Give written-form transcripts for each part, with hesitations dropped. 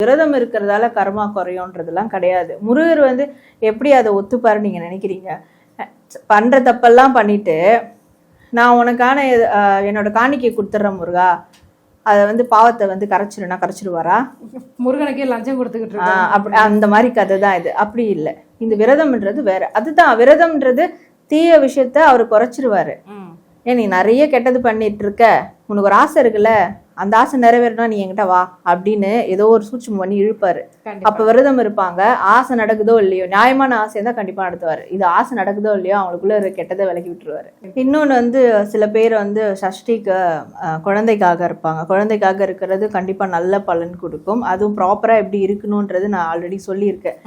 விரதம் இருக்கிறதால கர்மா குறையும்ன்றதெல்லாம் கிடையாது. முருகர் வந்து எப்படி அதை ஒத்துப்பாரு நீங்க நினைக்கிறீங்க? பண்ற தப்பெல்லாம் பண்ணிட்டு நான் உனக்கான என்னோட காணிக்கை கொடுத்துட்றேன் முருகா, அதை வந்து பாவத்தை வந்து கரைச்சிருவாரா? முருகனுக்கே லஞ்சம் கொடுத்துக்கிட்டு அப்படி அந்த மாதிரி கதை தான் இது. அப்படி இல்லை, இந்த விரதம்ன்றது வேற. அதுதான் விரதம்ன்றது தீய விஷயத்த அவர் குறைச்சிருவாரு. ஏன் நீ நிறைய கெட்டது பண்ணிட்டு இருக்க, உனக்கு ஒரு ஆசை இருக்குல்ல, அந்த ஆசை நிறைவேறணும், நீ என்கிட்ட வா அப்படின்னு ஏதோ ஒரு சூட்சம் பண்ணி இழுப்பாரு. அப்ப விரதம் இருப்பாங்க. ஆசை நடக்குதோ இல்லையோ, நியாயமான ஆசையை தான் கண்டிப்பா நடத்துவாரு. இது ஆசை நடக்குதோ இல்லையோ அவங்களுக்குள்ள கெட்டதை விலக்கி விட்டுருவாரு. இன்னொன்னு வந்து சில பேர் வந்து சஷ்டிக்கு குழந்தைக்காக இருப்பாங்க. குழந்தைக்காக இருக்கிறது கண்டிப்பா நல்ல பலன் கொடுக்கும். அதுவும் ப்ராப்பரா எப்படி இருக்கணும்ன்றது நான் ஆல்ரெடி சொல்லியிருக்கேன்.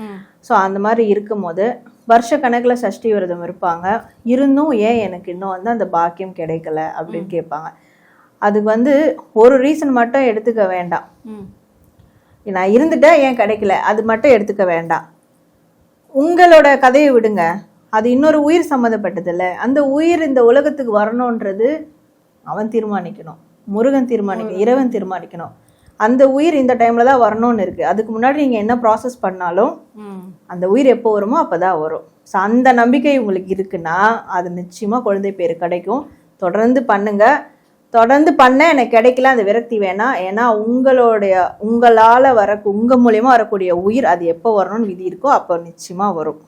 ஸோ அந்த மாதிரி இருக்கும் போது வருஷ கணக்குல சஷ்டி விரதம் இருப்பாங்க. இருந்தும் ஏன் எனக்கு இன்னும் வந்து அந்த பாக்கியம் கிடைக்கல அப்படின்னு கேட்பாங்க. அதுக்கு வந்து ஒரு ரீசன் மட்டும் எடுத்துக்க வேண்டாம். நான் இருந்துட்டேன் ஏன் கிடைக்கல அது மட்டும் எடுத்துக்க வேண்டாம். உங்களோட கதையை விடுங்க, அது இன்னொரு உயிர் சம்மந்தப்பட்டது இல்லை. அந்த உயிர் இந்த உலகத்துக்கு வரணுன்றது அவன் தீர்மானிக்கணும், முருகன் தீர்மானிக்கணும், இறைவன் தீர்மானிக்கணும். அந்த உயிர் இந்த டைம்ல தான் வரணும்னு இருக்கு. அதுக்கு முன்னாடி நீங்க என்ன ப்ராசஸ் பண்ணாலும் அந்த உயிர் எப்போ வருமோ அப்பதான் வரும். ஸோ அந்த நம்பிக்கை உங்களுக்கு இருக்குன்னா அது நிச்சயமா குழந்தை பேர் கிடைக்கும். தொடர்ந்து பண்ணுங்க. தொடர்ந்து பண்ண எனக்கு கிடைக்கல அந்த விரக்தி வேணாம். ஏன்னா உங்களால உங்க மூலியமா வரக்கூடிய உயிர் அது எப்போ வரணும்னு விதி இருக்கோ அப்போ நிச்சயமா வரும்.